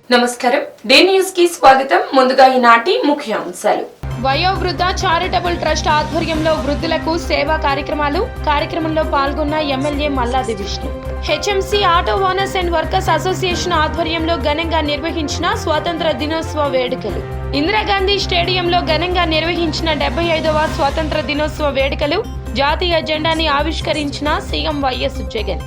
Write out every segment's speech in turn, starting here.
నమస్కారం day news కి స్వాగతం ముందుగా ఈనాటి ముఖ్యాంశాలు వయోవృద్ధ చారిటబుల్ ట్రస్ట్ ఆధ్వర్యంలో వృద్ధులకు సేవా కార్యక్రమంలో పాల్గొన్న MLA Malladi Vishnu HMC auto owners and workers association ఆధ్వర్యంలో ఘనంగా నిర్వహించిన స్వాతంత్ర దినోత్సవ వేడుకలు ఇందిరాగాంధీ స్టేడియంలో ఘనంగా నిర్వహించిన 75వ స్వాతంత్ర దినోత్సవ వేడుకలు జాతీయ జెండాని ఆవిష్కరించిన సీఎం వైఎస్ జగన్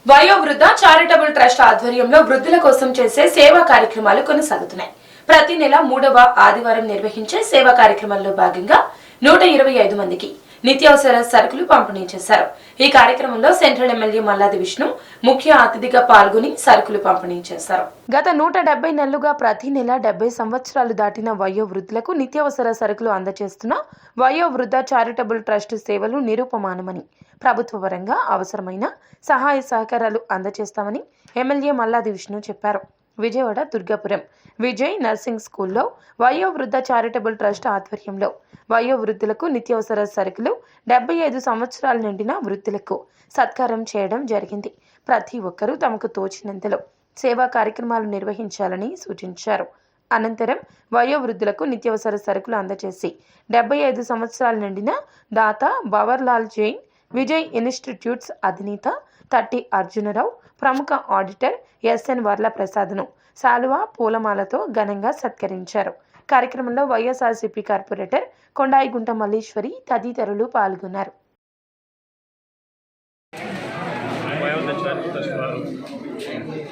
వయోవృద్ధ చారిటబుల్ ట్రస్ట్ ఆధ్వర్యంలో వృద్ధుల కోసం చేసే సేవా కార్యక్రమాలు కొనసాగుతున్నాయి. ప్రతి నెల 3వ ఆదివారం నిర్వహించే సేవా కార్యక్రమంలో భాగంగా 125 మందికి నిత్యావసర సరుకులు పంపిణీ చేశారు. ఈ కార్యక్రమంలో సెంట్రల్ ఎమ్మెల్యే మల్లాది విష్ణు ముఖ్య అతిథిగా పాల్గొని సరుకులు పంపిణీ చేశారు. గత 170 నెలలుగా ప్రతి నెల 70 సంవత్సరాలు దాటిన వయోవృద్ధులకు నిత్యావసర సరుకులు అందజేస్తున్న వయోవృద్ధ చారిటబుల్ ట్రస్ట్ సేవలు నిరూపమానమని, ప్రభుత్వ పరంగా అవసరమైన సహాయ సహకారాలు అందజేస్తామని ఎమ్మెల్యే మల్లాది విష్ణు చెప్పారు. విజయవాడ దుర్గాపురం విజయ్ నర్సింగ్ స్కూల్లో వయోవృద్ధ చారిటబుల్ ట్రస్ట్ ఆధ్వర్యంలో వయోవృద్ధులకు నిత్యావసర సరుకులు 75 సంవత్సరాలు నిండిన వృద్ధులకు సత్కారం చేయడం జరిగింది. ప్రతి ఒక్కరూ తమకు తోచినంతలో సేవా కార్యక్రమాలు నిర్వహించాలని సూచించారు. అనంతరం వయోవృద్ధులకు నిత్యావసర సరుకులు అందజేసి 75 సంవత్సరాలు నిండిన దాత భవర్లాల్ జైన్, విజయ్ ఇన్స్టిట్యూట్స్ అధినేత తట్టి అర్జునరావు, ప్రముఖ ఆడిటర్ ఎస్ఎన్ వర్ల ప్రసాద్ను శాలువా పూలమాలతో ఘనంగా సత్కరించారు. కార్యక్రమంలో వైఎస్ఆర్సీపీ కార్పొరేటర్ కొండాయిగుంట మల్లీశ్వరి తదితరులు పాల్గొన్నారు.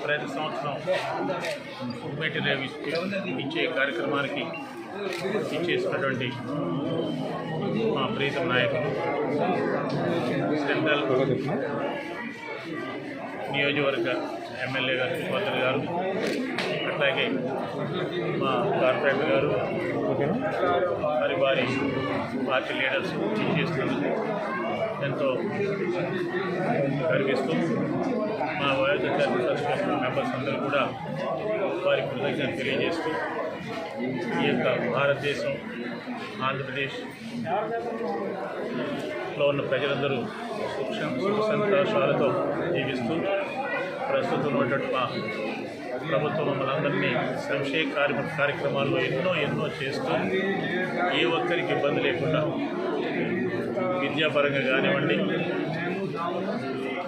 ప్రతి సంవత్సరం మెటీరియల్ ఇచ్చే కార్యక్రమానికి ఇచ్చేసినటువంటి మా ప్రీతం నాయకులు సెంట్రల్ నియోజకవర్గ ఎమ్మెల్యే గారు సుభద్ర గారు, అట్లాగే మా కార్పొరేటర్ గారు, మరి వారి పార్టీ లీడర్స్ ఇచ్చేసినందుకు ఎంతో గర్విస్తూ మా వయోవృద్ధ అసోసియేషన్ మెంబర్స్ అందరూ కూడా వారి కృతజ్ఞతలు తెలియజేస్తూ ఈ యొక్క భారతదేశం ఆంధ్రప్రదేశ్లో ఉన్న ప్రజలందరూ సుఖ సంతోషాలతో జీవిస్తూ ప్రస్తుతం ఉన్నటువంటి మా ప్రభుత్వం మనందరినీ సంక్షేమ కార్యక్రమాల్లో ఎన్నో చేస్తూ ఏ ఒక్కరికి ఇబ్బంది లేకుండా విద్యాపరంగా కానివ్వండి,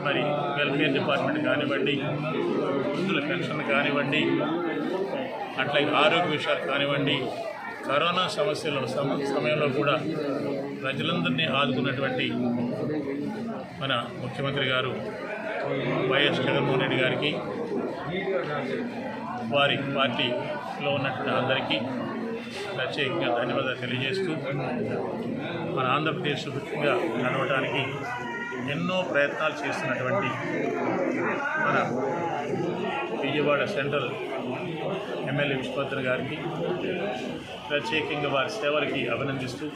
మరి వెల్ఫేర్ డిపార్ట్మెంట్ కానివ్వండి, వృద్ధుల పెన్షన్ కానివ్వండి, అట్లాగే ఆరోగ్య విషయాలు కానివ్వండి, కరోనా సమస్యల సమయంలో కూడా ప్రజలందరినీ ఆదుకున్నటువంటి మన ముఖ్యమంత్రి గారు వైఎస్ జగన్మోహన్ రెడ్డి గారికి, వారి పార్టీలో ఉన్నటువంటి అందరికీ ప్రత్యేకంగా ధన్యవాదాలు తెలియజేస్తూ మన ఆంధ్రప్రదేశ్ ముఖ్యంగా నడవడానికి ఎన్నో ప్రయత్నాలు చేస్తున్నటువంటి మన విజయవాడ సెంట్రల్ ఎమ్మెల్యే విష్ణువర్ధన్ గారికి ప్రత్యేకంగా వారి సేవలకి అభినందిస్తూ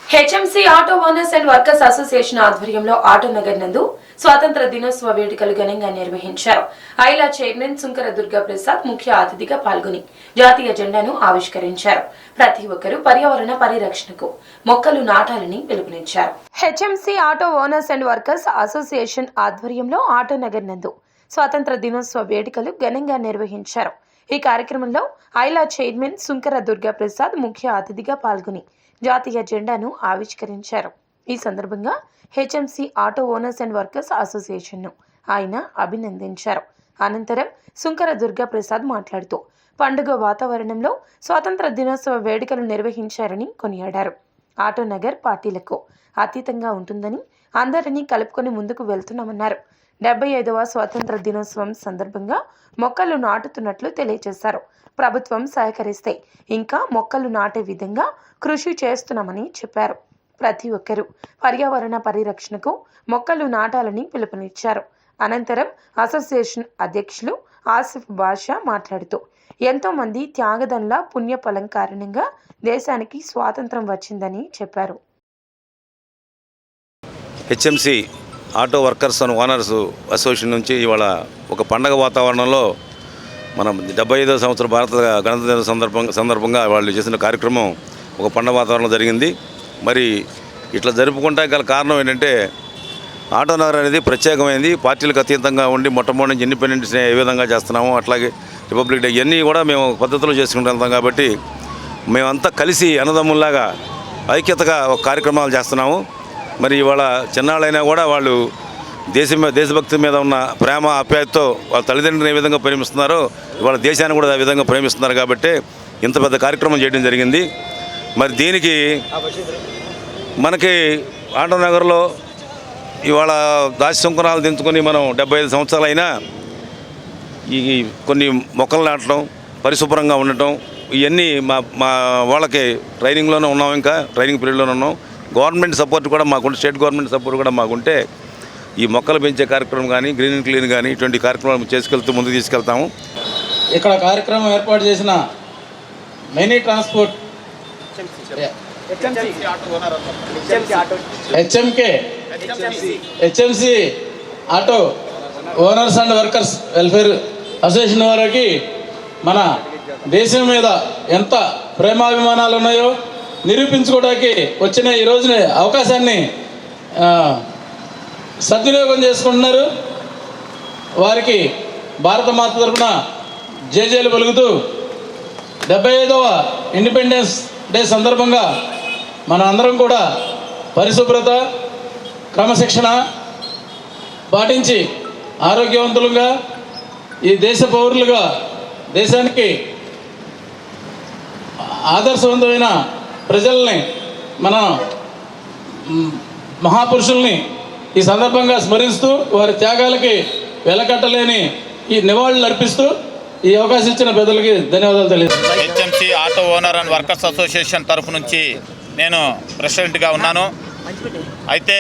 HMC auto owners and workers association ఆధ్వర్యంలో ఆటో నగర్ నందు స్వాతంత్ర దినోత్సవ వేడుకలు ఘనంగా నిర్వహించారు. ఐలా చైర్మన్ సుంకర దుర్గా ప్రసాద్ ముఖ్య అతిథిగా పాల్గొని జాతీయ జెండాను ఆవిష్కరించారు. ప్రతి ఒక్కరూ పర్యావరణ పరిరక్షణకు మొక్కలు నాటాలని పిలుపునిచ్చారు. HMC auto owners and workers association ఆధ్వర్యంలో ఆటో నగర్ నందు స్వాతంత్ర దినోత్సవ వేడుకలు ఘనంగా నిర్వహించారు. ఈ కార్యక్రమంలో ఐలా చైర్మన్ సుంకర దుర్గా ప్రసాద్ ముఖ్య అతిథిగా పాల్గొని జాతీయ జెండాను ఆవిష్కరించారు. ఈ సందర్భంగా HMC auto owners and workers అసోసియేషన్ను ఆయన అభినందించారు. అనంతరం సుంకర దుర్గా ప్రసాద్ మాట్లాడుతూ పండుగ వాతావరణంలో స్వాతంత్ర దినోత్సవ వేడుకలు నిర్వహించారని కొనియాడారు. ఆటో నగర్ పార్టీలకు అతీతంగా ఉంటుందని, అందరినీ కలుపుకొని ముందుకు వెళ్తున్నామన్నారు. 75వ స్వాతంత్ర దినోత్సవం సందర్భంగా మొక్కలు నాటుతున్నట్లు తెలియజేశారు. ప్రభుత్వం సహకరిస్తే ఇంకా మొక్కలు నాటే విధంగా కృషి చేస్తున్నామని చెప్పారు. ప్రతి ఒక్కరూ పర్యావరణ పరిరక్షణకు మొక్కలు నాటాలని పిలుపునిచ్చారు. అనంతరం అసోసియేషన్ అధ్యక్షులు ఆసిఫ్ బాషా మాట్లాడుతూ ఎంతో మంది త్యాగదనుల పుణ్యఫలం కారణంగా దేశానికి స్వాతంత్రం వచ్చిందని చెప్పారు. HMC auto workers and owners association నుంచి ఇవాళ ఒక పండగ వాతావరణంలో మనం 75వ సంవత్సరం భారత గణతంత్ర దిన సందర్భంగా వాళ్ళు చేసిన కార్యక్రమం ఒక పండగ వాతావరణంలో జరిగింది. మరి ఇట్లా జరుపుకుంటా గల కారణం ఏంటంటే ఆటో నగర్ అనేది ప్రత్యేకమైంది. పార్టీలకు అతీతంగా ఉండి మొట్టమొదటి నుంచి ఇండిపెండెన్స్ ఏ విధంగా చేస్తున్నామో అట్లాగే రిపబ్లిక్ డే ఇవన్నీ కూడా మేము పద్ధతిలో చేసుకుంటూ వెళ్తాం కాబట్టి మేమంతా కలిసి అన్నదమ్ముల్లాగా ఐక్యతగా ఒక కార్యక్రమాలు చేస్తున్నాము. మరి ఇవాళ చిన్నాళ్ళైనా కూడా వాళ్ళు దేశభక్తి మీద ఉన్న ప్రేమ ఆప్యాయతతో వాళ్ళ తల్లిదండ్రులను ఏ విధంగా ప్రేమిస్తున్నారో ఇవాళ దేశాన్ని కూడా ఆ విధంగా ప్రేమిస్తున్నారు కాబట్టి ఇంత పెద్ద కార్యక్రమం చేయడం జరిగింది. మరి దీనికి మనకి ఆటో నగర్లో ఇవాళ దాచి సుంకరాలు దించుకొని మనం 75 సంవత్సరాలైనా ఈ కొన్ని మొక్కలు నాటడం, పరిశుభ్రంగా ఉండటం ఇవన్నీ మా వాళ్ళకి ట్రైనింగ్లోనే ఉన్నాం, ఇంకా ట్రైనింగ్ పీరియడ్లోనే ఉన్నాం. గవర్నమెంట్ సపోర్ట్ కూడా మాకుంటే, స్టేట్ గవర్నమెంట్ సపోర్ట్ కూడా మాకుంటే ఈ మొక్కలు పెంచే కార్యక్రమం కానీ గ్రీన్ అండ్ క్లీన్ కానీ ఇటువంటి కార్యక్రమాలు చేసుకెళ్తూ ముందుకు తీసుకెళ్తాము. ఇక్కడ కార్యక్రమం ఏర్పాటు చేసిన mini transport HMC auto owners and workers welfare association వారికి మన దేశం మీద ఎంత ప్రేమాభిమానాలు ఉన్నాయో నిరూపించుకోవడానికి వచ్చిన ఈ రోజున అవకాశాన్ని సద్వినియోగం చేసుకుంటున్నారు. వారికి భారత మాత తరఫున జేజేలు పలుకుతూ 75వ ఇండిపెండెన్స్ డే సందర్భంగా మనం అందరం కూడా పరిశుభ్రత, క్రమశిక్షణ పాటించి ఆరోగ్యవంతులుగా ఈ దేశ పౌరులుగా దేశానికి ఆదర్శవంతమైన ప్రజల్ని మన మహాపురుషుల్ని ఈ సందర్భంగా స్మరిస్తూ వారి త్యాగాలకి వెలకట్టలేని ఈ నివాళులు అర్పిస్తూ ఈ అవకాశం ఇచ్చిన పెద్దలకి ధన్యవాదాలు తెలియజేస్తాను. HMC auto owner and workers association తరఫు నుంచి నేను ప్రెసిడెంట్గా ఉన్నాను. అయితే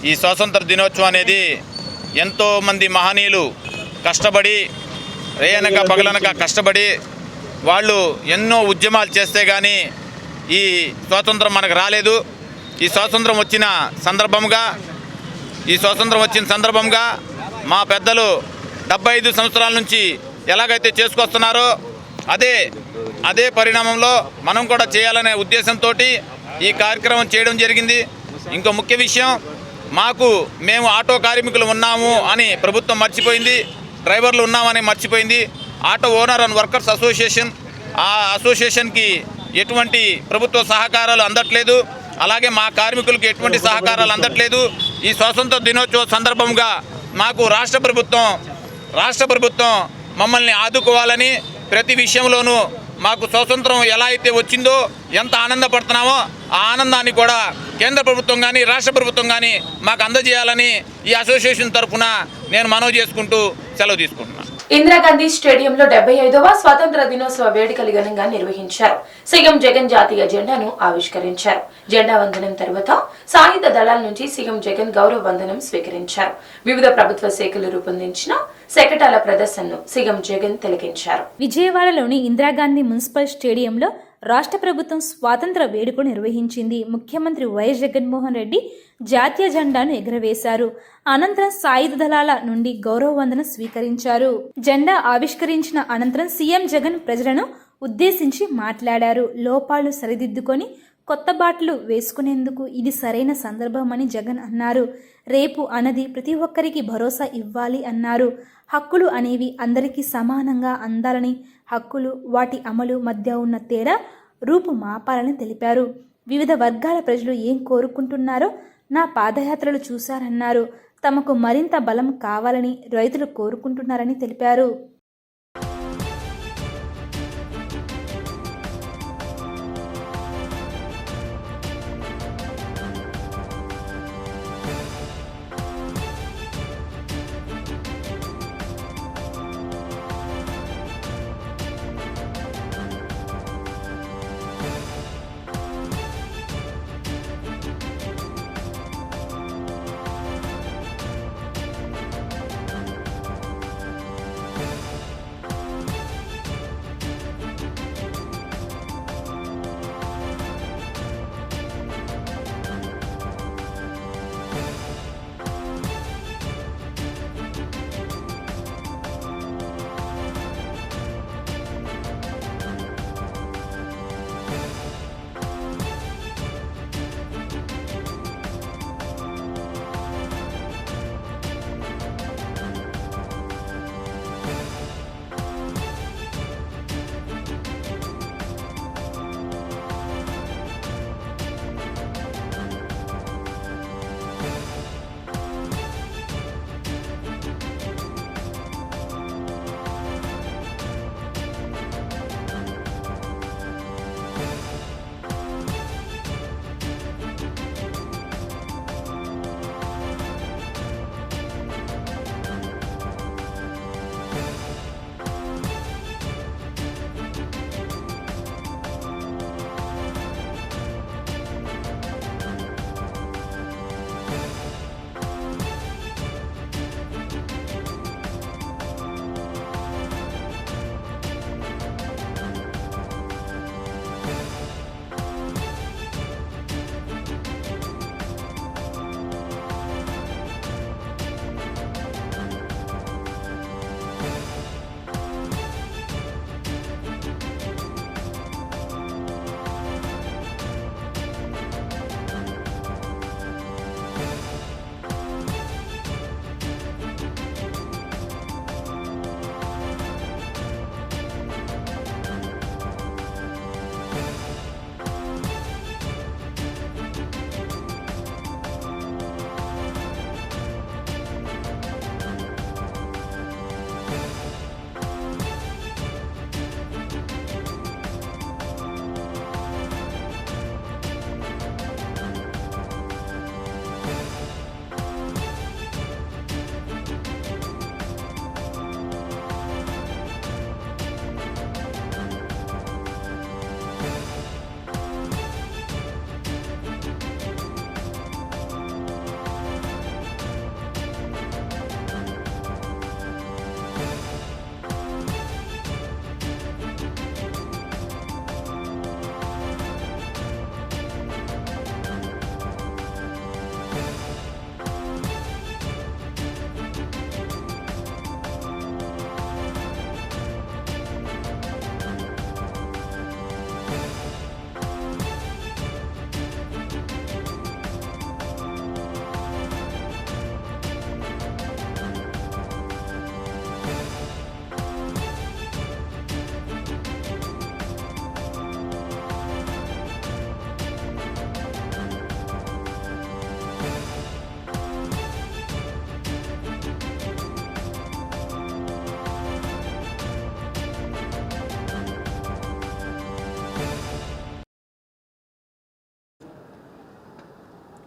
ఈ స్వాతంత్ర దినోత్సవం అనేది ఎంతోమంది మహనీయులు కష్టపడి రేయనక పగలనక కష్టపడి వాళ్ళు ఎన్నో ఉద్యమాలు చేస్తే కానీ ఈ స్వాతంత్రం మనకు రాలేదు. ఈ స్వాతంత్రం వచ్చిన సందర్భంగా మా పెద్దలు 75 సంవత్సరాల నుంచి ఎలాగైతే చేసుకొస్తున్నారో అదే పరిణామంలో మనం కూడా చేయాలనే ఉద్దేశంతో ఈ కార్యక్రమం చేయడం జరిగింది. ఇంకో ముఖ్య విషయం, మేము ఆటో కార్మికులు ఉన్నాము అని ప్రభుత్వం మర్చిపోయింది, డ్రైవర్లు ఉన్నామని మర్చిపోయింది. Auto owner and workers association, ఆ అసోసియేషన్కి ఎటువంటి ప్రభుత్వ సహకారాలు అందట్లేదు, అలాగే మా కార్మికులకు ఎటువంటి సహకారాలు అందట్లేదు. ఈ స్వాతంత్ర దినోత్సవ సందర్భంగా మాకు రాష్ట్ర ప్రభుత్వం మమ్మల్ని ఆదుకోవాలని, ప్రతి విషయంలోనూ మాకు స్వాతంత్రం ఎలా అయితే వచ్చిందో ఎంత ఆనందపడుతున్నామో ఆ ఆనందాన్ని కూడా కేంద్ర ప్రభుత్వం కానీ రాష్ట్ర ప్రభుత్వం కానీ మాకు అందజేయాలని ఈ అసోసియేషన్ తరఫున నేను మనవి చేసుకుంటూ సెలవు తీసుకుంటున్నాను. ఇందిరాగాంధీ స్టేడియంలో 75వ స్వాతంత్ర దినోత్సవ వేడుకలు ఘనంగా నిర్వహించారు. సీఎం జగన్ జాతీయ జెండాను ఆవిష్కరించారు. జెండా వందనం తర్వాత సాయుధ దళాల నుంచి సీఎం జగన్ గౌరవ వందనం స్వీకరించారు. వివిధ ప్రభుత్వ శాఖలు రూపొందించిన శకటాల ప్రదర్శనను సీఎం జగన్ తిలకించారు. విజయవాడలోని ఇందిరాగాంధీ మున్సిపల్ స్టేడియంలో రాష్ట్ర ప్రభుత్వం స్వాతంత్ర వేడుకలు నిర్వహించింది. ముఖ్యమంత్రి వైఎస్ జగన్మోహన్ రెడ్డి జాతీయ జెండాను ఎగురవేశారు. అనంతరం సాయుధ దళాల నుండి గౌరవ వందనం స్వీకరించారు. జెండా ఆవిష్కరించిన అనంతరం సీఎం జగన్ ప్రజలను ఉద్దేశించి మాట్లాడారు. లోపాలు సరిదిద్దుకొని కొత్త బాటలు వేసుకునేందుకు ఇది సరైన సందర్భమని జగన్ అన్నారు. రేపు అన్నది ప్రతి ఒక్కరికి భరోసా ఇవ్వాలి అన్నారు. హక్కులు అనేవి అందరికీ సమానంగా అందాలని, హక్కులు వాటి అమలు మధ్య ఉన్న తేడా రూపు మాపాలని తెలిపారు. వివిధ వర్గాల ప్రజలు ఏం కోరుకుంటున్నారో నా పాదయాత్రలు చూశారన్నారు. తమకు మరింత బలం కావాలని రైతులు కోరుకుంటున్నారని తెలిపారు.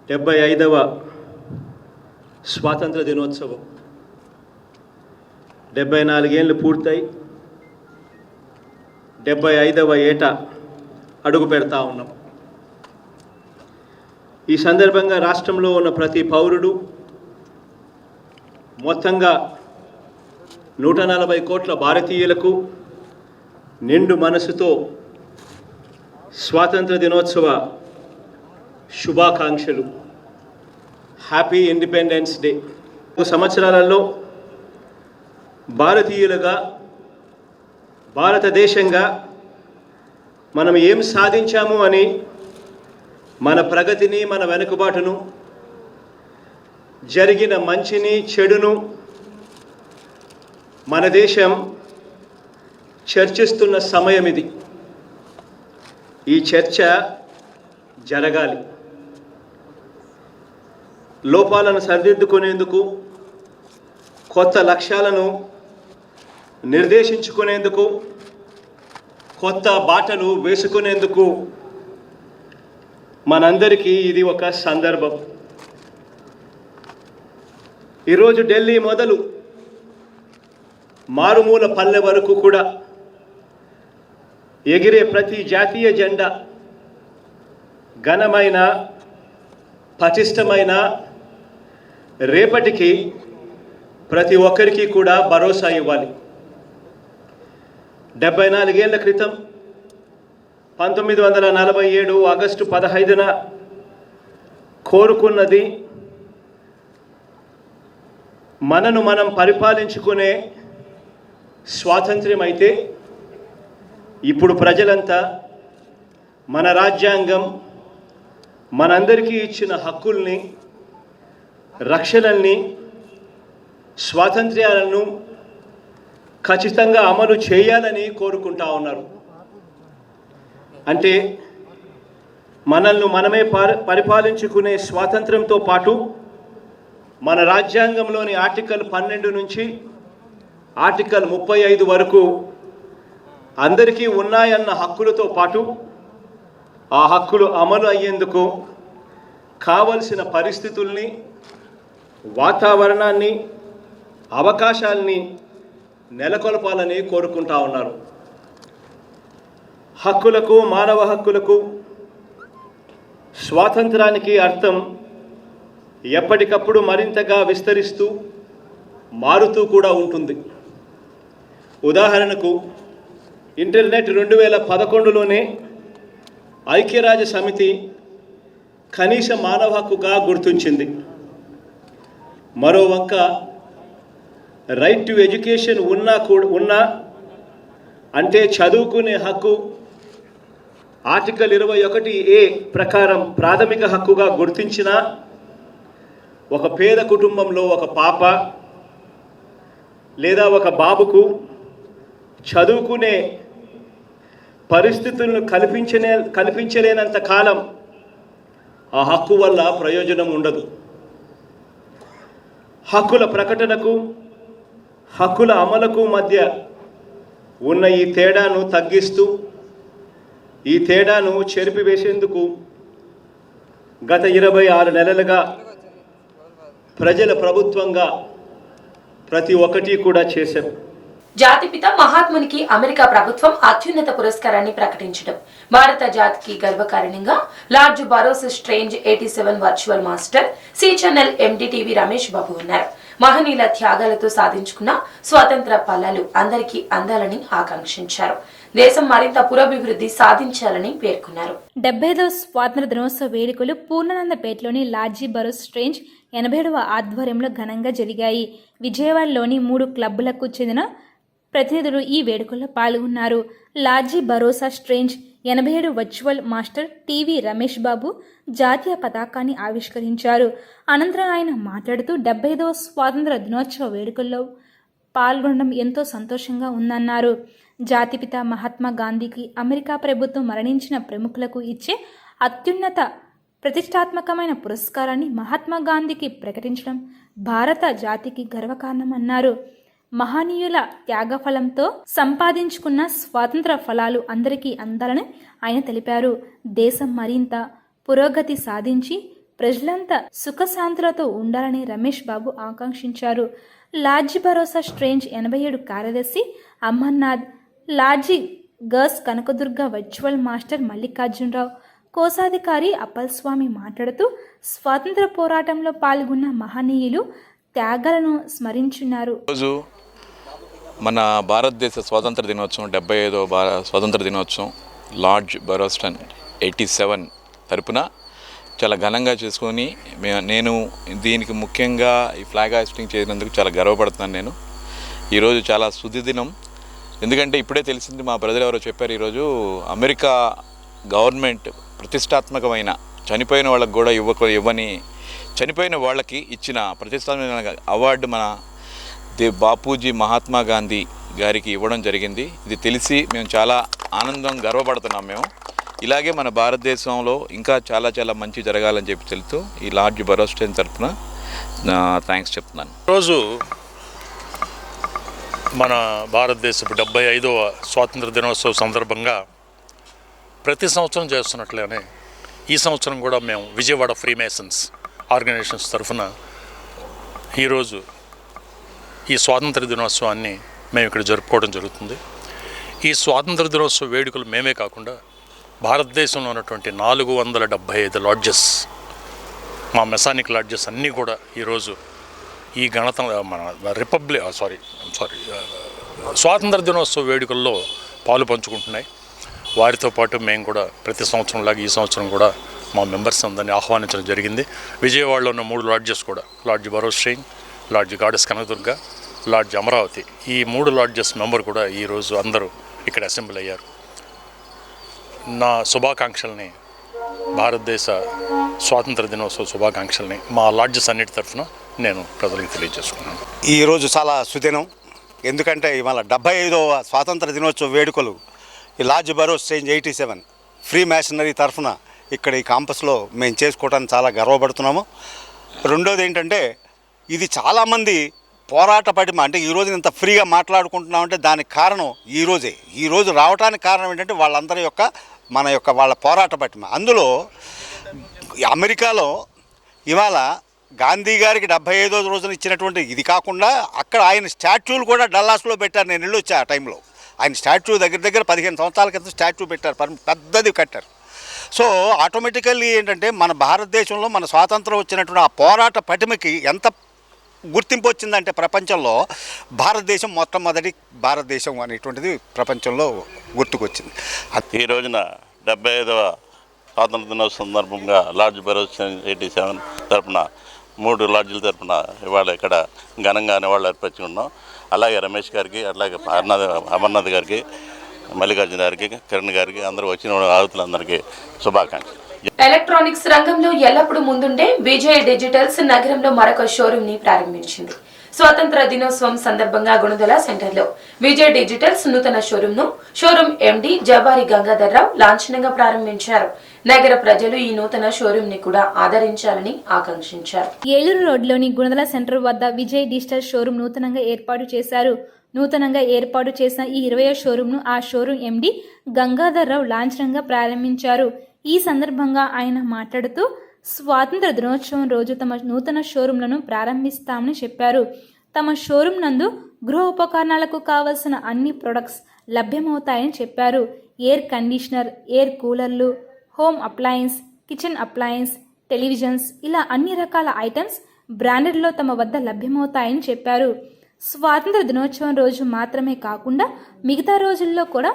75వ స్వాతంత్ర దినోత్సవం 74 ఏళ్ళు పూర్తయి 75వ ఏట అడుగు పెడతా ఉన్నాం. ఈ సందర్భంగా రాష్ట్రంలో ఉన్న ప్రతి పౌరుడు మొత్తంగా 140 కోట్ల భారతీయులకు నిండు మనసుతో స్వాతంత్ర దినోత్సవ శుభాకాంక్షలు. Happy independence day. సంవత్సరాలలో భారతీయులుగా భారతదేశంగా మనం ఏం సాధించాము అని మన ప్రగతిని మన వెనుకబాటును జరిగిన మంచిని చెడును మన దేశం చర్చిస్తున్న సమయం ఇది. ఈ చర్చ జరగాలి. లోపాలను సరిదిద్దుకునేందుకు, కొత్త లక్ష్యాలను నిర్దేశించుకునేందుకు, కొత్త బాటలు వేసుకునేందుకు మనందరికీ ఇది ఒక సందర్భం. ఈరోజు ఢిల్లీ మొదలు మారుమూల పల్లె వరకు కూడా ఎగిరే ప్రతి జాతీయ జెండా ఘనమైన, పటిష్టమైన రేపటికి ప్రతి ఒక్కరికి కూడా భరోసా ఇవ్వాలి. 74 ఏళ్ల క్రితం 1947 ఆగస్టు 15న కోరుకున్నది మనను మనం పరిపాలించుకునే స్వాతంత్ర్యం అయితే, ఇప్పుడు ప్రజలంతా మన రాజ్యాంగం మనందరికీ ఇచ్చిన హక్కుల్ని, రక్షణల్ని, స్వాతంత్ర్యాలను ఖచ్చితంగా అమలు చేయాలని కోరుకుంటా ఉన్నారు. అంటే మనల్ని మనమే పరిపాలించుకునే స్వాతంత్రంతో పాటు మన రాజ్యాంగంలోని ఆర్టికల్ 12 నుంచి ఆర్టికల్ 35 వరకు అందరికీ ఉన్నాయన్న హక్కులతో పాటు ఆ హక్కులు అమలు అయ్యేందుకు కావలసిన పరిస్థితుల్ని, వాతావరణాన్ని, అవకాశాలని నెలకొల్పాలని కోరుకుంటా ఉన్నారు. హక్కులకు, మానవ హక్కులకు, స్వాతంత్రానికి అర్థం ఎప్పటికప్పుడు మరింతగా విస్తరిస్తూ మారుతూ కూడా ఉంటుంది. ఉదాహరణకు ఇంటర్నెట్ 2011లోనే ఐక్యరాజ్య సమితి కనీస మానవ హక్కుగా గుర్తించింది. మరో వంక రైట్ టు ఎడ్యుకేషన్ ఉన్నా అంటే చదువుకునే హక్కు ఆర్టికల్ 21A ప్రకారం ప్రాథమిక హక్కుగా గుర్తించిన ఒక పేద కుటుంబంలో ఒక పాప లేదా ఒక బాబుకు చదువుకునే పరిస్థితులను కల్పించలేనంత కాలం ఆ హక్కు వల్ల ప్రయోజనం ఉండదు. హక్కుల ప్రకటనకు హక్కుల అమలుకు మధ్య ఉన్న ఈ తేడాను తగ్గిస్తూ ఈ తేడాను చెరిపివేసేందుకు గత 26 నెలలుగా ప్రజల ప్రభుత్వంగా ప్రతి ఒక్కటి కూడా చేశారు. జాతిపిత మహాత్మునికి అమెరికా ప్రభుత్వం అత్యున్నత పురస్కారాన్ని ప్రకటించడం భారత జాతికి గర్వకారణంగా లార్డ్ బరోస్ strange 87 virtual master C channel MDTV Ramesh Babu అన్నారు. మహనీయుల త్యాగాలతో సాధించుకున్న స్వాతంత్ర ఫలాలు అందరికీ అందాలని ఆకాంక్షించారు. దేశం మరింత పురోభివృద్ధి సాధించాలని పేర్కొన్నారు. 75వ స్వాతంత్ర దినోత్సవ వేడుకలు పూర్ణానందపేటలోని లార్జీ బరోస్ స్ట్రేంజ్ 87వ ఆధ్వర్యంలో ఘనంగా జరిగాయి. విజయవాడలోని 3 క్లబ్బులకు చెందిన ప్రతినిధులు ఈ వేడుకల్లో పాల్గొన్నారు. లార్జీ భరోసా strange 87 virtual master TV Ramesh Babu జాతీయ పతాకాన్ని ఆవిష్కరించారు. అనంతరం ఆయన మాట్లాడుతూ 75వ స్వాతంత్ర దినోత్సవ వేడుకల్లో పాల్గొనడం ఎంతో సంతోషంగా ఉందన్నారు. జాతిపిత మహాత్మా గాంధీకి అమెరికా ప్రభుత్వం మరణించిన ప్రముఖులకు ఇచ్చే అత్యున్నత ప్రతిష్టాత్మకమైన పురస్కారాన్ని మహాత్మా గాంధీకి ప్రకటించడం భారత జాతికి గర్వకారణమన్నారు. మహనీయుల త్యాగఫలంతో సంపాదించుకున్న స్వాతంత్ర ఫలాలు అందరికీ అందాలని ఆయన తెలిపారు. దేశం మరింత పురోగతి సాధించి ప్రజలంతా సుఖశాంతులతో ఉండాలని రమేష్ బాబు ఆకాంక్షించారు. లార్జీ భరోసా స్ట్రేంజ్ 87 కార్యదర్శి Amarnath, Lodgy girls Kanakadurga virtual master Mallikarjunarao, కోశాధికారి అప్పల్స్వామి మాట్లాడుతూ స్వాతంత్ర పోరాటంలో పాల్గొన్న మహనీయులు త్యాగాలను స్మరించున్నారు. రోజు మన భారతదేశ స్వాతంత్ర దినోత్సవం 75వ స్వాతంత్ర దినోత్సవం లార్డ్ బరోస్టన్ 87 తరపున చాలా ఘనంగా చేసుకొని నేను దీనికి ముఖ్యంగా ఈ ఫ్లాగ్ హాయిస్టింగ్ చేసినందుకు చాలా గర్వపడుతున్నాను. నేను ఈరోజు చాలా శుద్ధిదినం. ఎందుకంటే ఇప్పుడే తెలిసింది, మా బ్రదర్ ఎవరో చెప్పారు, ఈరోజు అమెరికా గవర్నమెంట్ ప్రతిష్టాత్మకమైన చనిపోయిన వాళ్ళకి కూడా ఇవ్వని చనిపోయిన వాళ్ళకి ఇచ్చిన ప్రతిష్టాత్మకమైన అవార్డు మన బాపూజీ మహాత్మా గాంధీ గారికి ఇవ్వడం జరిగింది. ఇది తెలిసి మేము చాలా గర్వపడుతున్నాం. మేము ఇలాగే మన భారతదేశంలో ఇంకా చాలా చాలా మంచి జరగాలని చెప్పి తెలుస్తూ ఈ లార్డ్ బరోస్టన్ తరఫున థ్యాంక్స్ చెప్తున్నాను. రోజు మన భారతదేశపు 75వ స్వాతంత్ర దినోత్సవ సందర్భంగా ప్రతి సంవత్సరం చేస్తున్నట్లనే ఈ సంవత్సరం కూడా మేము విజయవాడ ఫ్రీమేసన్స్ ఆర్గనైజేషన్స్ తరఫున ఈరోజు ఈ స్వాతంత్ర దినోత్సవాన్ని మేము ఇక్కడ జరుపుకోవడం జరుగుతుంది. ఈ స్వాతంత్ర దినోత్సవ వేడుకలు మేమే కాకుండా భారతదేశంలో ఉన్నటువంటి 475 లాడ్జెస్, మా మెసానిక్ లాడ్జెస్ అన్నీ కూడా ఈరోజు ఈ మన స్వాతంత్ర దినోత్సవ వేడుకల్లో పాలు పంచుకుంటున్నాయి. వారితో పాటు మేము కూడా ప్రతి సంవత్సరంలాగా ఈ సంవత్సరం కూడా మా మెంబర్స్ అందరినీ ఆహ్వానించడం జరిగింది. విజయవాడలో ఉన్న 3 లాడ్జెస్ కూడా లార్డ్ బరోస్ strange, lord goddess Kanakadurga, lord Amaravati, ఈ 3 లాడ్జెస్ మెంబర్ కూడా ఈరోజు అందరూ ఇక్కడ అసెంబ్లీ అయ్యారు. నా శుభాకాంక్షల్ని, భారతదేశ స్వాతంత్ర దినోత్సవ శుభాకాంక్షల్ని మా లాడ్జెస్ అన్నిటి తరఫున నేను ప్రజలకు తెలియజేసుకున్నాను. ఈరోజు చాలా సుదినం. ఎందుకంటే ఇవాళ 75వ స్వాతంత్ర దినోత్సవ వేడుకలు ఈ లార్డ్ బరోస్ స్ట్రేంజ్ 87 ఫ్రీ మేషనరీ తరఫున ఇక్కడ ఈ కాంపస్లో మేము చేసుకోవడానికి చాలా గర్వపడుతున్నాము. రెండోది ఏంటంటే ఇది చాలామంది పోరాట పడిమ, అంటే ఈరోజు ఇంత ఫ్రీగా మాట్లాడుకుంటున్నామంటే దానికి కారణం ఈరోజు రావడానికి కారణం ఏంటంటే వాళ్ళందరి యొక్క వాళ్ళ పోరాట పటిమ. అందులో అమెరికాలో ఇవాళ గాంధీ గారికి 75వ రోజున ఇచ్చినటువంటి ఇది కాకుండా అక్కడ ఆయన స్టాచ్యూలు కూడా డల్లాస్లో పెట్టారు. నేను వెళ్ళొచ్చా ఆ టైంలో. ఆయన స్టాచ్యూ దగ్గర 15 సంవత్సరాల క్రితం స్టాచ్యూ పెట్టారు, పెద్దది కట్టారు. సో ఆటోమేటికల్లీ ఏంటంటే మన భారతదేశంలో మన స్వాతంత్రం వచ్చినటువంటి ఆ పోరాట పటిమకి ఎంత గుర్తింపు వచ్చిందంటే ప్రపంచంలో భారతదేశం మొట్టమొదటి భారతదేశం అనేటువంటిది ప్రపంచంలో గుర్తుకొచ్చింది. ఈ రోజున 75వ స్వాతంత్ర దినోత్సవం సందర్భంగా లార్జ్ బరోస్ 87 తరఫున 3 లాడ్జీల తరఫున ఇవాళ ఇక్కడ ఘనంగా నివాళులు అర్పించుకున్నాం. అలాగే రమేష్ గారికి, అలాగే అమర్నాథ్ గారికి, మల్లికార్జున గారికి, కిరణ్ గారికి, అందరూ వచ్చిన ఆహుతులందరికీ శుభాకాంక్షలు. ఎలక్ట్రానిక్స్ రంగంలో ఎల్లప్పుడూ ముందుండే విజయ్ డిజిటల్స్ నగరంలో మరొక షోరూమ్ ని ప్రారంభించింది. స్వాతంత్ర దినోత్సవం సందర్భంగా గుణదల సెంటర్లో విజయ్ డిజిటల్స్ నూతన షోరూమ్ ఎండి జవారి గంగాధర్రావు లాంఛనంగా ప్రారంభించారు. నగర ప్రజలు ఈ నూతన షోరూమ్ ని కూడా ఆదరించాలని ఆకాంక్షించారు. ఏలూరు రోడ్లోని గుణదల సెంటర్ వద్ద విజయ్ డిజిటల్ షోరూమ్ నూతనంగా ఏర్పాటు చేశారు. నూతనంగా ఏర్పాటు చేసిన ఈ 20వ షోరూమ్ను ఆ షోరూమ్ ఎండి గంగాధర్రావు లాంఛనంగా ప్రారంభించారు. ఈ సందర్భంగా ఆయన మాట్లాడుతూ స్వాతంత్ర దినోత్సవం రోజు తమ నూతన షోరూంలను ప్రారంభిస్తామని చెప్పారు. తమ షోరూం నందు గృహ ఉపకరణాలకు కావలసిన అన్ని ప్రొడక్ట్స్ లభ్యమవుతాయని చెప్పారు. ఎయిర్ కండిషనర్, ఎయిర్ కూలర్లు, home appliance, kitchen appliance, televisions ఇలా అన్ని రకాల ఐటమ్స్ బ్రాండెడ్లో తమ వద్ద లభ్యమవుతాయని చెప్పారు. స్వాతంత్ర దినోత్సవం రోజు మాత్రమే కాకుండా మిగతా రోజుల్లో కూడా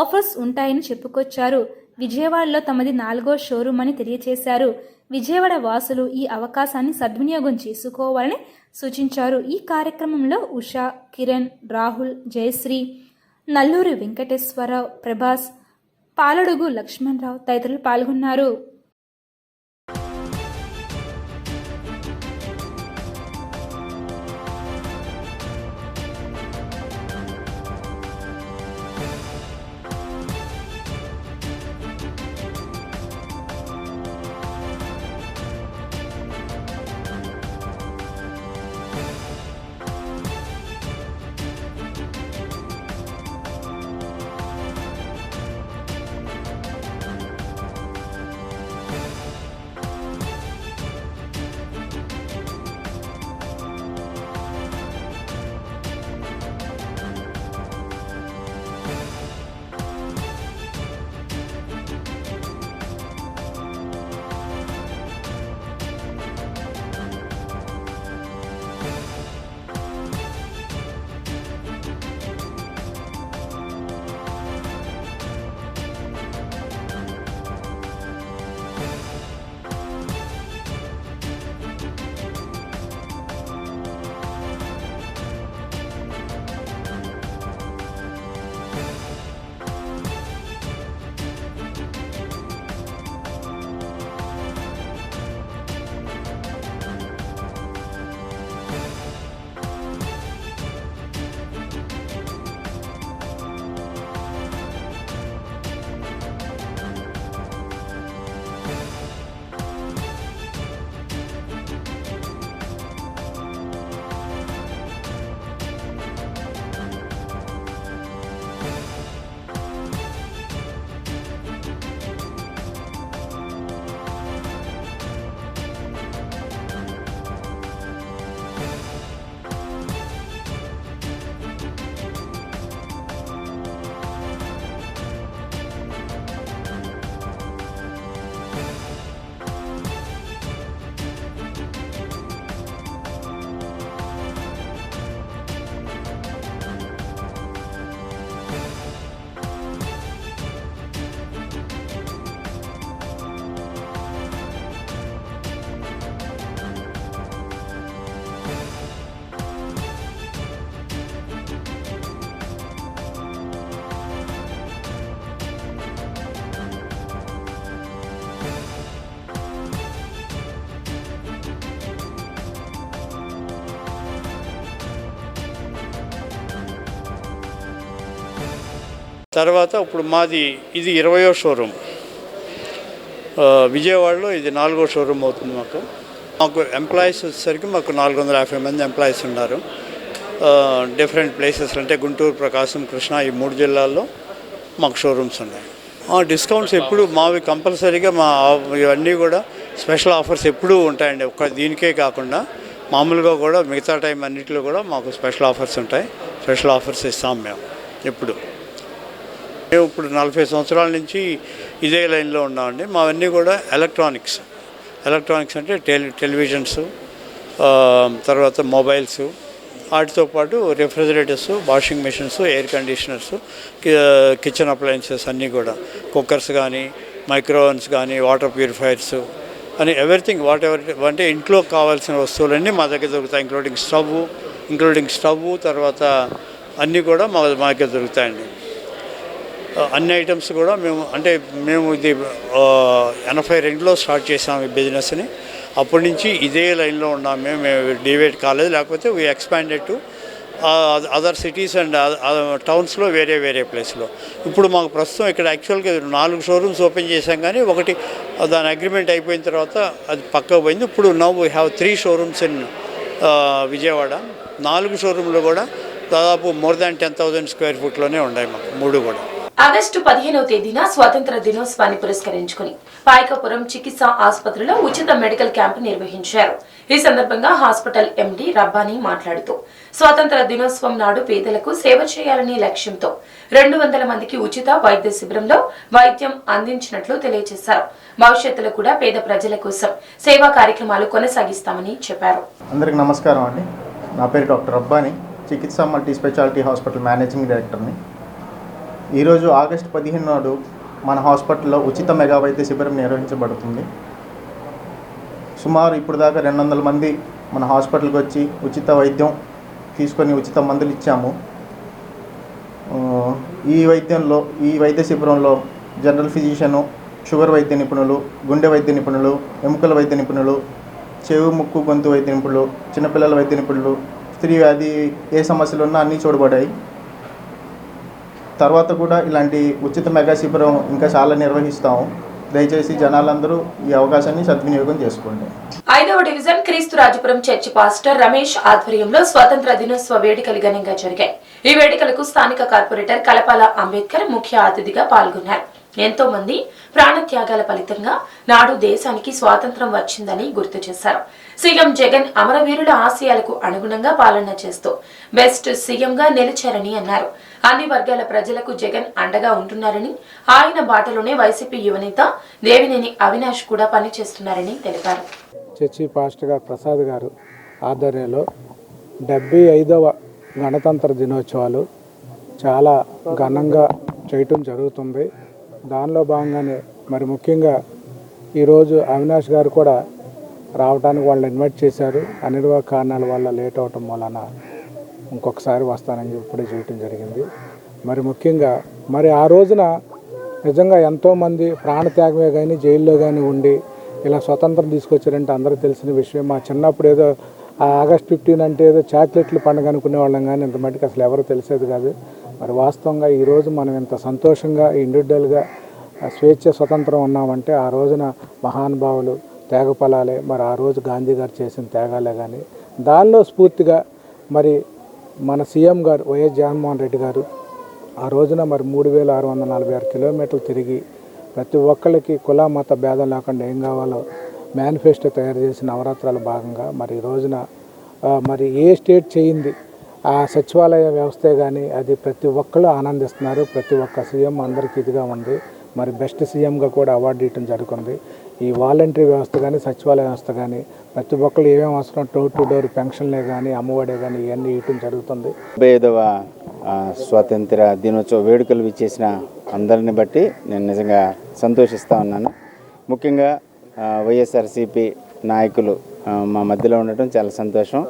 ఆఫర్స్ ఉంటాయని చెప్పుకొచ్చారు. విజయవాడలో తమది 4వ షోరూమ్ అని తెలియజేశారు. విజయవాడ వాసులు ఈ అవకాశాన్ని సద్వినియోగం చేసుకోవాలని సూచించారు. ఈ కార్యక్రమంలో ఉషా, కిరణ్, రాహుల్, జయశ్రీ, నల్లూరి వెంకటేశ్వరరావు, ప్రభాస్, పాలడుగు లక్ష్మణరావు తదితరులు పాల్గొన్నారు. తర్వాత ఇప్పుడు మాది ఇది 20వ షోరూమ్. విజయవాడలో ఇది 4వ షోరూమ్ అవుతుంది. మాకు ఎంప్లాయీస్ వచ్చేసరికి మాకు 450 మంది ఎంప్లాయీస్ ఉన్నారు. డిఫరెంట్ ప్లేసెస్ అంటే గుంటూరు, ప్రకాశం, కృష్ణా ఈ 3 జిల్లాల్లో మాకు షోరూమ్స్ ఉన్నాయి. డిస్కౌంట్స్ ఎప్పుడు మావి కంపల్సరీగా ఇవన్నీ కూడా స్పెషల్ ఆఫర్స్ ఎప్పుడూ ఉంటాయండి. ఒక్క దీనికే కాకుండా మామూలుగా కూడా మిగతా టైం అన్నింటిలో కూడా మాకు స్పెషల్ ఆఫర్స్ ఉంటాయి. స్పెషల్ ఆఫర్స్ ఇస్తాం మేము ఎప్పుడు. మేము ఇప్పుడు 40 సంవత్సరాల నుంచి ఇదే లైన్లో ఉన్నామండి. మావన్నీ కూడా ఎలక్ట్రానిక్స్ అంటే టెలివిజన్స్, తర్వాత మొబైల్స్, వాటితో పాటు refrigerators, washing machines, air conditioners, kitchen appliances అన్నీ కూడా, కుక్కర్స్ కానీ, మైక్రోవెన్స్ కానీ, వాటర్ ప్యూరిఫైయర్స్ అని ఎవ్రీథింగ్ వాట్ ఎవర్ అంటే ఇంట్లో కావాల్సిన వస్తువులన్నీ మా దగ్గర దొరుకుతాయి. ఇంక్లూడింగ్ స్టవ్ తర్వాత అన్నీ కూడా మా దగ్గర దొరుకుతాయండి. అన్ని ఐటమ్స్ కూడా మేము ఇది 82లో స్టార్ట్ చేసాము ఈ బిజినెస్ని. అప్పటి నుంచి ఇదే లైన్లో ఉన్నాము. మేము డివైడ్ కాలేదు, లేకపోతే we expanded to other cities and టౌన్స్లో వేరే ప్లేస్లో. ఇప్పుడు మాకు ప్రస్తుతం ఇక్కడ యాక్చువల్గా 4 షోరూమ్స్ ఓపెన్ చేసాం, కానీ ఒకటి దాని అగ్రిమెంట్ అయిపోయిన తర్వాత అది పక్కకు పోయింది. ఇప్పుడు now we have 3 showrooms in Vijayawada. 4 షోరూంలు కూడా దాదాపు మోర్ దాన్ 10,000 స్క్వేర్ ఫీట్లోనే ఉన్నాయి మాకు 3 కూడా. ఆగస్టు 15వ తేదీన స్వాతంత్ర దినోత్సవాన్ని పురస్కరించుకుని పాయకపురం చికిత్సా ఆసుపత్రిలో ఉచిత మెడికల్ క్యాంపు నిర్వహించారు. ఈ సందర్భంగా హాస్పిటల్ ఎండీ రబ్బానీ మాట్లాడుతూ స్వాతంత్ర దినోత్సవం నాడు పేదలకు సేవ చేయాలనే లక్ష్యంతో 200 మందికి ఉచిత వైద్య శిబిరంలో వైద్యం అందించినట్లు తెలియజేశారు. భవిష్యత్తులో కూడా పేద ప్రజల కోసం సేవా కార్యక్రమాలు కొనసాగిస్తామని చెప్పారు. అందరికి నమస్కారం అండి. నా పేరు డాక్టర్ రబ్బానీ, చికిత్సా మల్టీ స్పెషాలిటీ హాస్పిటల్ మేనేజింగ్ డైరెక్టర్ని. ఈరోజు ఆగస్టు 15 నాడు మన హాస్పిటల్లో ఉచిత మెగా వైద్య శిబిరం నిర్వహించబడుతుంది. సుమారు ఇప్పుడు దాకా 200 మంది మన హాస్పిటల్కి వచ్చి ఉచిత వైద్యం తీసుకొని ఉచిత మందులు ఇచ్చాము. ఈ వైద్య శిబిరంలో జనరల్ ఫిజిషియను, షుగర్ వైద్య నిపుణులు, గుండె వైద్య నిపుణులు, ఎముకల వైద్య నిపుణులు, చెవు ముక్కు గొంతు వైద్య నిపుణులు, చిన్నపిల్లల వైద్య నిపుణులు, స్త్రీ వ్యాధి ఏ సమస్యలు ఉన్నా అన్నీ చూడబడ్డాయి. తర్వాత కూడా ఇలాంటి ఉచిత మెగా శిబిరం ఇంకా చాలా నిర్వహిస్తాము. దయచేసి జనాలందరూ ఈ అవకాశాన్ని సద్వినియోగం చేసుకోండి. 5వ డివిజన్ క్రీస్తురాజపురం చర్చి పాస్టర్ రమేష్ ఆధ్వర్యంలో స్వాతంత్ర దినోత్సవ వేడుకలు ఘనంగా జరిగాయి. ఈ వేడుకలకు స్థానిక కార్పొరేటర్ కలపాల అంబేద్కర్ ముఖ్య అతిథిగా పాల్గొన్నారు. ఎంతో మంది ప్రాణత్యాగాల ఫలితంగా నాడు దేశానికి స్వాతంత్రం వచ్చిందని గుర్తు చేశారు. సీఎం జగన్ అమరవీరుల ఆశయాలకు అనుగుణంగా పాలన చేస్తూ బెస్ట్ సీఎంగా నిలిచారని అన్నారు. అన్ని వర్గాల ప్రజలకు జగన్ అండగా ఉంటున్నారని, ఆయన బాటలోనే వైసీపీ యువనేత దేవినేని అవినాష్ కూడా పనిచేస్తున్నారని తెలిపారు. చర్చి పాస్టర్ గారు ప్రసాద్ గారు ఆధ్వర్యంలో 75వ గణతంత్ర దినోత్సవాలు చాలా ఘనంగా చేయటం జరుగుతుంది. దానిలో భాగంగానే మరి ముఖ్యంగా ఈరోజు అవినాష్ గారు కూడా రావడానికి వాళ్ళు ఇన్వైట్ చేశారు. అనిర్వాహ కారణాల వల్ల లేట్ అవటం వలన ఇంకొకసారి వస్తానని ఇప్పుడే చేయటం జరిగింది. మరి ముఖ్యంగా మరి ఆ రోజున నిజంగా ఎంతోమంది ప్రాణత్యాగమే కానీ జైల్లో కానీ ఉండి ఇలా స్వతంత్రం తీసుకొచ్చారంటే అందరూ తెలిసిన విషయం. మా చిన్నప్పుడు ఏదో ఆగస్ట్ 15 అంటే ఏదో చాక్లెట్లు పండుగ అనుకునే వాళ్ళం, కానీ ఇంత మటుకు అసలు ఎవరు తెలిసేది కాదు. మరి వాస్తవంగా ఈరోజు మనం ఇంత సంతోషంగా ఇండివిజువల్గా స్వేచ్ఛ స్వతంత్రం ఉన్నామంటే ఆ రోజున మహానుభావులు త్యాగఫలాలే. మరి ఆ రోజు గాంధీ గారు చేసిన త్యాగాలే. కానీ దానిలో స్ఫూర్తిగా మరి మన సీఎం గారు వైఎస్ జగన్మోహన్ రెడ్డి గారు ఆ రోజున మరి 3646 కిలోమీటర్లు తిరిగి ప్రతి ఒక్కరికి కుల మత భేదం లేకుండా ఏం కావాలో మేనిఫెస్టో తయారు చేసిన నవరాత్రాల భాగంగా మరి ఈ రోజున మరి ఏ స్టేట్ చేయింది ఆ సచివాలయ వ్యవస్థే కానీ అది ప్రతి ఒక్కరు ఆనందిస్తున్నారు. ప్రతి ఒక్క సీఎం అందరికీ ఇదిగా ఉంది. మరి బెస్ట్ సీఎంగా కూడా అవార్డు ఇవ్వడం జరుగుతుంది. ఈ వాలంటరీ వ్యవస్థ కానీ సచివాలయ వ్యవస్థ కానీ ప్రతి ఒక్కరు ఏమేమి అవసరం డోర్ టు డోర్ పెన్షన్లే కానీ అమ్మఒడే కానీ ఇవన్నీ ఇవ్వడం జరుగుతుంది. 75వ స్వాతంత్ర దినోత్సవ వేడుకలు విచ్చేసిన అందరిని బట్టి నేను నిజంగా సంతోషిస్తూ ఉన్నాను. ముఖ్యంగా వైఎస్ఆర్సీపీ నాయకులు మా మధ్యలో ఉండటం చాలా సంతోషం.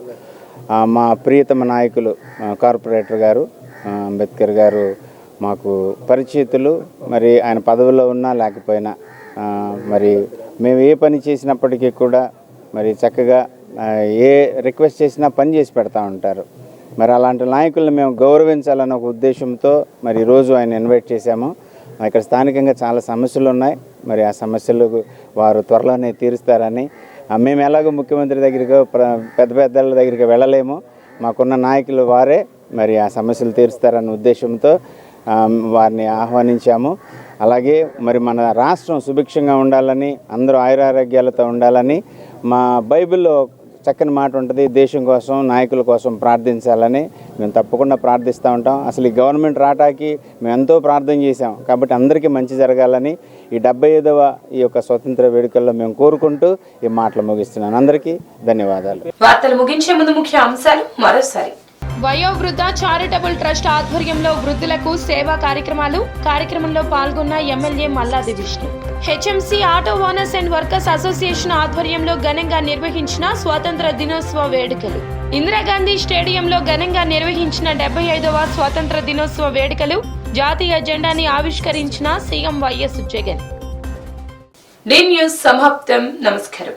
మా ప్రియతమ నాయకులు కార్పొరేటర్ గారు అంబేద్కర్ గారు మాకు పరిచితులు. మరి ఆయన పదవిలో ఉన్నా లేకపోయినా మరి మేము ఏ పని చేసినప్పటికీ కూడా మరి చక్కగా ఏ రిక్వెస్ట్ చేసినా పని చేసి పెడతా ఉంటారు. మరి అలాంటి నాయకులను మేము గౌరవించాలన్న ఒక ఉద్దేశంతో మరి ఈరోజు ఆయన ఇన్వైట్ చేశాము. ఇక్కడ స్థానికంగా చాలా సమస్యలు ఉన్నాయి. మరి ఆ సమస్యలు వారు త్వరలోనే తీరుస్తారని, మేము ఎలాగో ముఖ్యమంత్రి దగ్గరికి పెద్దల దగ్గరికి వెళ్ళలేము, మాకున్న నాయకులు వారే మరి ఆ సమస్యలు తీరుస్తారన్న ఉద్దేశంతో వారిని ఆహ్వానించాము. అలాగే మరి మన రాష్ట్రం సుభిక్షంగా ఉండాలని, అందరూ ఆయురారోగ్యాలతో ఉండాలని మా బైబిల్లో చక్కని మాట ఉంటుంది, దేశం కోసం నాయకుల కోసం ప్రార్థించాలని మేము తప్పకుండా ప్రార్థిస్తూ ఉంటాం. అసలు ఈ గవర్నమెంట్ రావటానికి మేము ఎంతో ప్రార్థన చేశాం. కాబట్టి అందరికీ మంచి జరగాలని ఈ 75వ ఈ యొక్క స్వతంత్ర వేడుకల్లో మేము కోరుకుంటూ ఈ మాటలు ముగిస్తున్నాను. అందరికీ ధన్యవాదాలు. వార్తలు ముగించే ముందు ముఖ్య అంశాలు మరోసారి. వయోవృద్ధ చారిటబుల్ ట్రస్ట్ ఆధ్వర్యంలో వృద్ధులకు సేవా కార్యక్రమంలో పాల్గొన్న MLA Malladi Vishnu. HMC auto owners and workers association ఆధ్వర్యంలో ఘనంగా నిర్వహించిన స్వాతంత్ర దినోత్సవ వేడుకలు. ఇందిరాగాంధీ స్టేడియంలో ఘనంగా నిర్వహించిన 75వ స్వాతంత్ర దినోత్సవ వేడుకలు. జాతీయ జెండాని ఆవిష్కరించిన సీఎం వైఎస్ జగన్. న్యూస్ సమాప్తం. నమస్కారం.